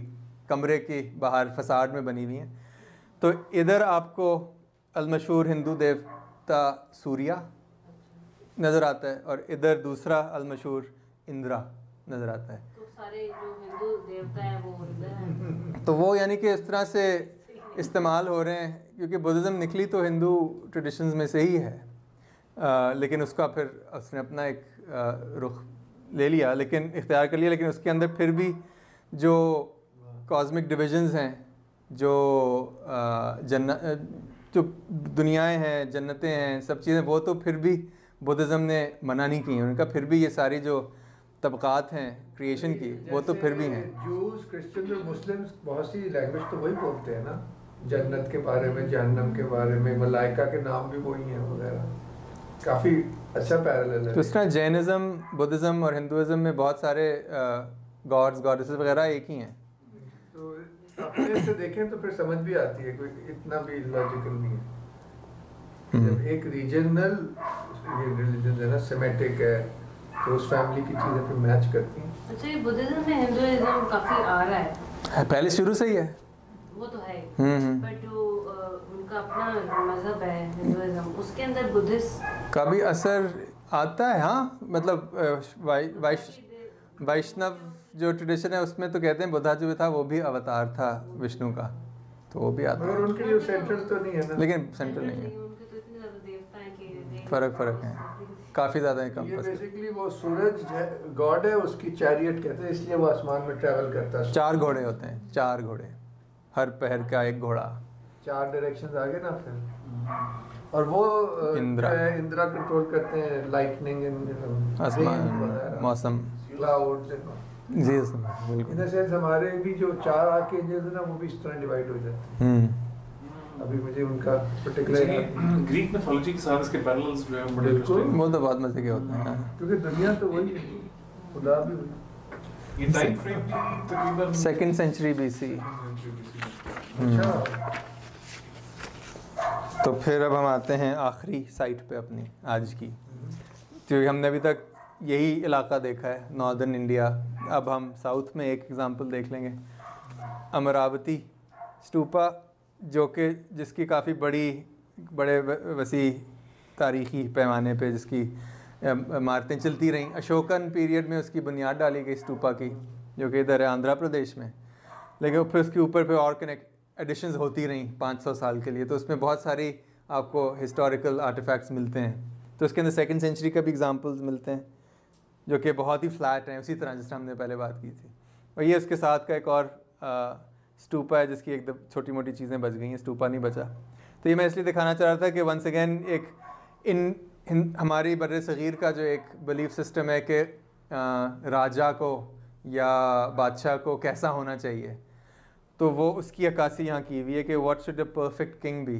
कमरे की बाहर फसाड में बनी हुई हैं। तो इधर आपको अलमशहूर हिंदू देवता सूर्या नज़र आता है और इधर दूसरा अलमशहूर इंद्रा नज़र आता है। तो सारे जो हिंदू देवता हैं वो इधर हैं। तो वो यानी कि इस तरह से इस्तेमाल हो रहे हैं, क्योंकि बुद्धिज़्म निकली तो हिंदू ट्रेडिशंस में से ही है, लेकिन उसका फिर उसने अपना एक रुख ले लिया, लेकिन इख्तियार कर लिया, लेकिन उसके अंदर फिर भी जो कॉस्मिक डिविजन्स हैं, जो जो दुनियाएं हैं, जन्नतें हैं, सब चीज़ें, वो तो फिर भी बुद्धिज़्म ने मना नहीं की हैं उनका। फिर भी ये सारी जो तबक़ात हैं क्रिएशन की, वो तो फिर भी हैं। जूस, क्रिश्चियन और मुस्लिम्स बहुत सी लैंग्वेज तो वही बोलते हैं ना, जन्नत के बारे में, जहन्नम के बारे में, मलाइका के नाम भी वही हैं वगैरह। काफ़ी अच्छा पैरेलल है। तो इस तरह जैनिज़्म, बुद्धिज़्म और हिंदुइज़्म में बहुत सारे गॉड्स गॉडेसेस वगैरह एक ही हैं। तो अपने से देखें तो फिर समझ भी आती है, कोई इतना भी लॉजिकल नहीं है। जब एक रीजनल रिलीजन है ना, सेमेटिक है, तो उस फैमिली की चीज़ें फिर मैच करती हैं। अच्छा, ये बुद्धिज्म में हिंदुइज्म काफी आ रहा है, पहले शुरू से ही है। वो तो है, बट जो उनका अपना मजहब है हिंदुइज्म, उसके अंदर बुद्धिस्ट का भी असर आता है। हाँ, मतलब वैष्णव जो ट्रेडिशन है उसमें तो कहते हैं बुद्धा जो था वो भी अवतार था विष्णु का, तो वो भी आता मगर है, उनके लिए सेंट्रल तो नहीं है ना। लेकिन सेंट्रल नहीं है। उनके तो इतने ज्यादा देवता हैं कि फ़र्क है, काफ़ी ज़्यादा है, ये कंपास। बेसिकली वो सूरज गॉड है, उसकी चैरियट कहते हैं, इसलिए वो आसमान में ट्रैवल करता है। 4 घोड़े होते हैं, 4 घोड़े, हर पहर का एक घोड़ा। 4 डायरेक्शंस आगे ना फिर। और वो इंद्रा। इंद्रा कंट्रोल करते हैं लाइटनिंग एंड आसमान, मौसम, क्लाउड्स। जी बिल्कुल। इन द सेंस हमारे भी जो 4 आर्कएंजल्स हैं ना, वो भी इस तरह डिवाइड हो जाते हैं। अभी मुझे उनका पर्टिकुलर ग्रीक मिथोलॉजी के साथ इसके पैरेलल्स जो है बड़े बिल्कुल। interesting वो तो बहुत मजे के होते हैं, क्योंकि दुनिया तो वही है, खुदा भी वही। ये टाइम फ्रेम भी तकरीबन 2nd सेंचुरी BC। अच्छा, तो फिर अब हम आते हैं आखिरी साइट पे अपनी आज की, क्योंकि हमने अभी तक यही इलाका देखा है, नॉर्दर्न इंडिया। अब हम साउथ में एक एग्जांपल देख लेंगे, अमरावती स्टूपा, जो कि जिसकी काफ़ी बड़े वसी तारीख़ी पैमाने पे जिसकी इमारतें चलती रहीं। अशोकन पीरियड में उसकी बुनियाद डाली गई स्टूपा की, जो कि इधर है आंध्र प्रदेश में, लेकिन फिर उसके ऊपर पे और एडिशंस होती रहीं 500 साल के लिए। तो उसमें बहुत सारी आपको हिस्टोरिकल आर्टिफैक्ट्स मिलते हैं। तो उसके अंदर 2nd सेंचुरी का भी एग्जांपल्स मिलते हैं, जो कि बहुत ही फ्लैट हैं, उसी तरह जिस हमने पहले बात की थी। और ये उसके साथ का एक और स्टूपा है, जिसकी एकदम छोटी मोटी चीज़ें बच गई हैं, स्टूपा नहीं बचा। तो ये मैं इसलिए दिखाना चाह रहा था कि वंस अगेन एक हमारी बर्रे सग़ीर का जो एक बिलीफ सिस्टम है कि राजा को या बादशाह को कैसा होना चाहिए, तो वो उसकी अक्कासी यहाँ की हुई है कि what should a perfect king be.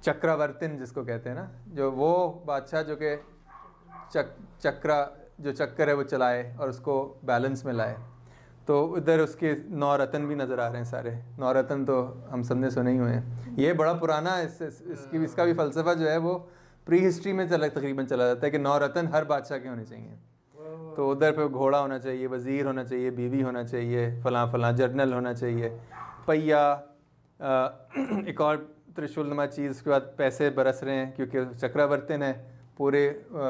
Chakravartin जिसको कहते हैं ना, जो वो बादशाह जो कि चक्कर है वो चलाए और उसको बैलेंस में लाए। तो इधर उसके 9 रत्न भी नज़र आ रहे हैं सारे। 9 रत्न तो हम सब ने सुने ही हुए हैं। ये बड़ा पुराना इसका भी फ़लसफ़ा जो है वो प्री हिस्ट्री में तकरीबन चला जाता है कि 9 रत्न हर बादशाह के होने चाहिए। तो उधर पे घोड़ा होना चाहिए, वज़ीर होना चाहिए, बीवी होना चाहिए, फ़लाँ जर्नल होना चाहिए, पहिया, एक और त्रिशूलनुमा चीज़। उसके बाद पैसे बरस रहे हैं क्योंकि चक्रवर्तिन है, पूरे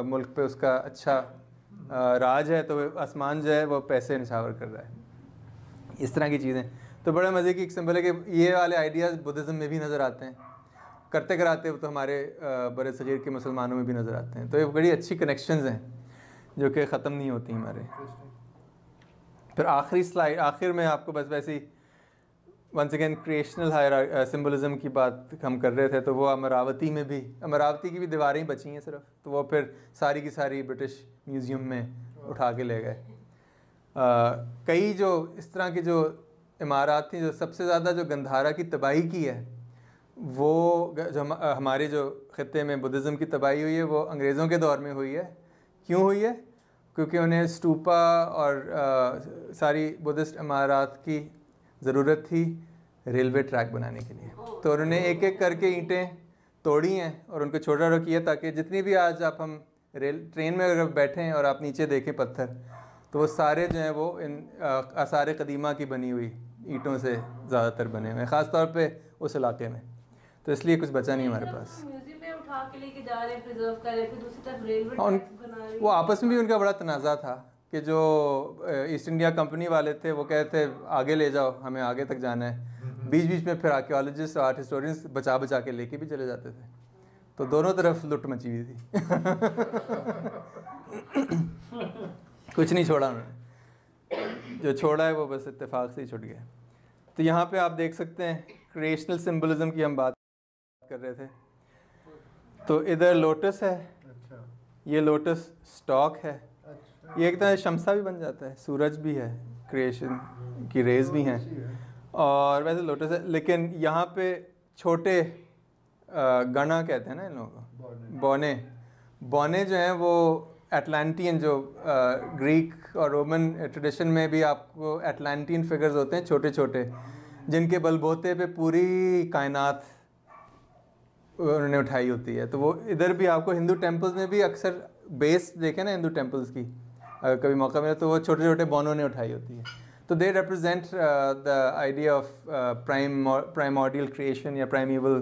मुल्क पे उसका अच्छा राज है, तो आसमान जो है वो पैसे निछावर कर रहा है। इस तरह की चीज़ें तो बड़े मज़े की एक सिंबल है कि ये वाले आइडियाज़ बुद्धिज़्म में भी नज़र आते हैं, करते कराते तो हमारे बड़े सग़ीर के मुसलमानों में भी नज़र आते हैं। तो ये बड़ी अच्छी कनेक्शंस हैं जो कि ख़त्म नहीं होती हमारे। फिर आखिरी स्लाइड, आखिर में आपको बस वैसी वंस अगेन क्रिएशनल सिम्बलिज़म की बात हम कर रहे थे, तो वो अमरावती में भी, अमरावती की भी दीवारें ही बची हैं सिर्फ, तो वो फिर सारी की सारी ब्रिटिश म्यूज़ियम में उठा के ले गए। कई जो इस तरह की जो इमारत थी, जो सबसे ज़्यादा जो गंधारा की तबाही की है, वो जो हमारे जो ख़त्े में बुद्धिज़्म की तबाही हुई है वो अंग्रेज़ों के दौर में हुई है। क्यों हुई है? क्योंकि उन्हें स्टूपा और सारी बुद्धिस्ट इमारत की ज़रूरत थी रेलवे ट्रैक बनाने के लिए। तो उन्होंने एक एक करके ईंटें तोड़ी हैं और उनको छोटा छोटा किया, ताकि जितनी भी आज आप हम ट्रेन में अगर बैठें और आप नीचे देखें पत्थर, तो वो सारे जो हैं वो इन आसार क़दीमा की बनी हुई ईंटों से ज़्यादातर बने हुए हैं, ख़ास तौर पे उस इलाके में। तो इसलिए कुछ बचा नहीं हमारे पास। म्यूजियम में उठा के लेके जा रहे हैं, प्रिजर्व कर रहे हैं, फिर दूसरी तरफ रेलवे ट्रैक बना रहे हैं। वो आपस में भी उनका बड़ा तनाज़ा था कि जो ईस्ट इंडिया कंपनी वाले थे वो कहते आगे ले जाओ, हमें आगे तक जाना है। बीच बीच में फिर आर्कियोलॉजिस्ट और आर्ट हिस्टोरियंस बचा बचा के लेके भी चले जाते थे। तो दोनों तरफ लुट मची हुई थी। कुछ नहीं छोड़ा उन्होंने, जो छोड़ा है वो बस इत्तेफाक से ही छुट गया। तो यहाँ पे आप देख सकते हैं क्रिएशनल सिम्बलिज़म की हम बात कर रहे थे। तो इधर लोटस है, ये लोटस स्टॉक है, ये एक तरह शमसा भी बन जाता है, सूरज भी है, क्रिएशन की रेज भी हैं, और वैसे लोटस है। लेकिन यहाँ पे छोटे गणा कहते हैं ना इन लोगों को, बौने जो हैं वो एटलांटियन, जो ग्रीक और रोमन ट्रेडिशन में भी आपको एटलांटियन फिगर्स होते हैं छोटे छोटे, जिनके बलबोते पे पूरी कायनात उन्होंने उठाई होती है। तो वो इधर भी आपको हिंदू टेम्पल्स में भी अक्सर बेस देखे ना हिंदू टेम्पल्स की, अगर कभी मौका मिले तो वो छोटे छोटे बौनों ने उठाई होती है। तो they represent the idea of primordial creation या primeval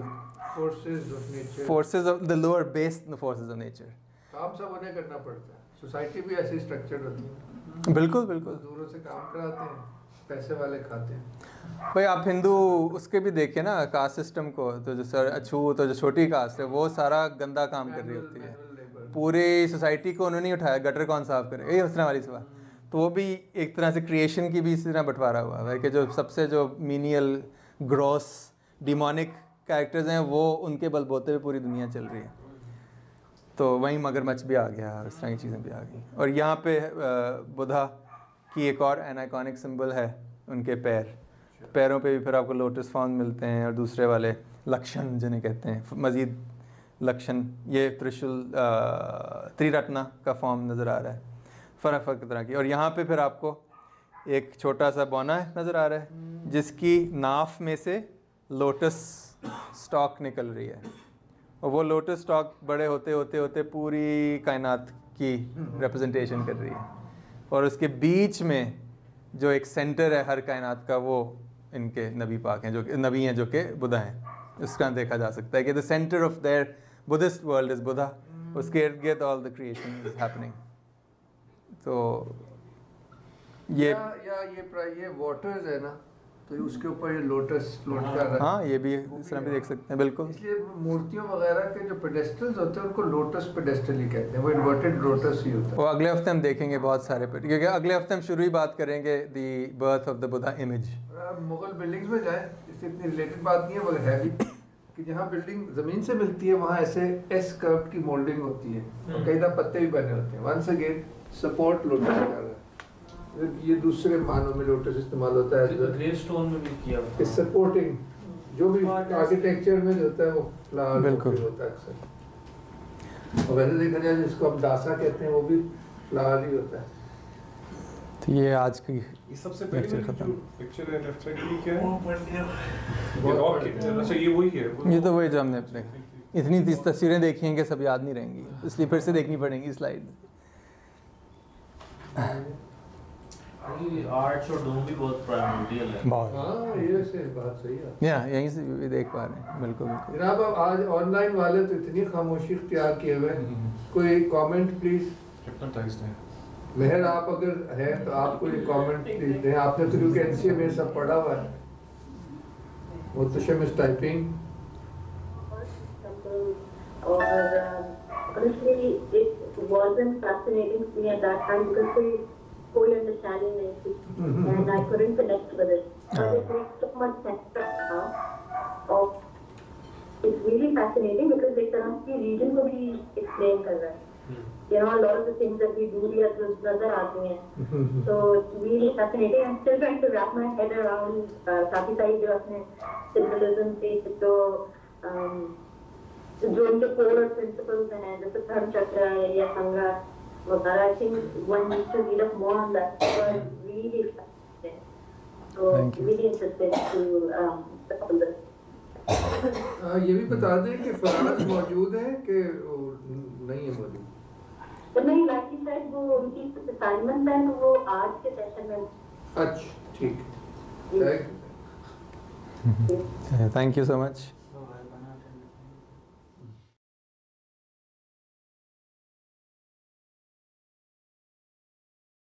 forces of the lower base forces of nature. काम सब उन्हें करना पड़ता है, सोसाइटी भी ऐसी स्ट्रक्चर्ड होती है। बिल्कुल बिल्कुल, दूरों से काम कराते हैं, पैसे वाले खाते हैं। भाई आप हिंदू उसके भी देखे ना कास्ट सिस्टम को, तो जो सर अछूत तो जो छोटी कास्ट है वो सारा गंदा काम कर रही होती है, पूरी सोसाइटी को उन्होंने उठाया, गटर कौन साफ करे, यही उस तरह वाली सवाल। तो वो भी एक तरह से क्रिएशन की भी इसी तरह बंटवारा हुआ है कि जो सबसे जो मीनियल ग्रॉस डिमोनिक कैरेक्टर्स हैं वो उनके बलबोते पे पूरी दुनिया चल रही है। तो वहीं मगरमच्छ भी आ गया, इस तरह की चीज़ें भी आ गई। और यहाँ पे बुद्धा की एक और एनाइकॉनिक सिंबल है, उनके पैरों पे भी फिर आपको लोटस फॉर्म मिलते हैं, और दूसरे वाले लक्षण जिन्हें कहते हैं मज़ीद लक्षण, ये त्रिरत्ना का फॉर्म नज़र आ रहा है, फ़र्क तरह की। और यहाँ पे फिर आपको एक छोटा सा बौना नज़र आ रहा है जिसकी नाफ में से लोटस स्टॉक निकल रही है, और वो लोटस स्टॉक बड़े होते होते होते पूरी कायनात की रिप्रेजेंटेशन कर रही है। और उसके बीच में जो एक सेंटर है हर कायनात का, वो इनके नबी पाक हैं, जो नबी हैं, जो कि बुद्धा हैं। उसका देखा जा सकता है कि the centre of their Buddhist world is Buddha, उसके इर्द गिर्द all the creation is happening. तो ये वाटर्स है ना, तो उसके ऊपर ये लोटस फ्लोट कर रहा है। हाँ, ये भी इस तरह भी देख सकते हैं, बिल्कुल। इसलिए मूर्तियों वगैरह के जो पेडेस्टल्स होते हैं उनको लोटस पेडेस्टल ही कहते हैं, वो इन्वर्टेड लोटस ही होता है। वो अगले हफ्ते हम देखेंगे बहुत सारे क्योंकि अगले हफ्ते हम शुरू ही बात करेंगे दी birth of the Buddha image. आप मुगल बिल्डिंग्स में जाएं, इससे इतनी रिलेटेड बात नहीं है मगर है भी, कि जहाँ बिल्डिंग ज़मीन से मिलती है वहाँ ऐसे एस कर्व की मोल्डिंग होती है, और कई दफ़ा पत्ते भी बने होते हैं। वंस अगेन सपोर्ट लोटस कर रहा है, ये दूसरे मानों में लोटस इस्तेमाल होता है, ग्रेव स्टोन में भी किया हुआ है। सपोर्टिंग जो भी आर्किटेक्चर में जो होता है वो फ्लावर बिल्कुल होता है अक्सर। और वैसे देखा जाए जिसको हम दासा कहते हैं वो भी फ्लावर ही होता है। तो ये आज की ये सबसे पहले जो पिक्चर है लेफ्ट साइड की क्या है? बहुत रॉक है। अच्छा ये वही है। ये तो वही जो हमने अपने इतनी तस्वीरें देखी हैं कि सब याद नहीं रहेंगी, इसलिए फिर से देखनी पड़ेंगी स्लाइड। आर्ट्स और डोम भी बहुत प्राइमोर्डियल है। बहुत। हाँ, ये से बात सही है। यहीं से भी देख पा रहे हैं, बिल्कुल बिल्कुल। जनाब अब आज ऑनलाइन वाले तो इतनी खामोशी इख्तियार किए हुए हैं, कोई कमेंट प्लीज। हिप्नोटाइज्ड है। मेहर आप अगर है तो आप कोई कमेंट प्लीज दें। आपने तो क्योंकि एनसीए में सब पढ़ा हुआ है। Muhtasham is typing. honestly it wasn't fascinating to me at that time because they fully understanding it and I couldn't connect with it. But it makes so much sense now. It's really fascinating because एक तरह की region को भी explain कर रहा है. You know, a lot of the things that we do here नजर आती हैं. So it's really fascinating. I'm still trying to wrap my head around काफी सारी जो अपने symbolism पे जो उनके core principles हैं, जैसे धर्म चक्र या संघर्ष वगैरह, I think one needs to read up more on that. It was really fascinating. So really interested to tackle this. ये भी बता दें कि फराज मौजूद है कि नहीं है मौजूद? तो नहीं, like you said, वो उनकी assignment है तो वो आज के सेशन में। अच्छा, ठीक। Thank you so much.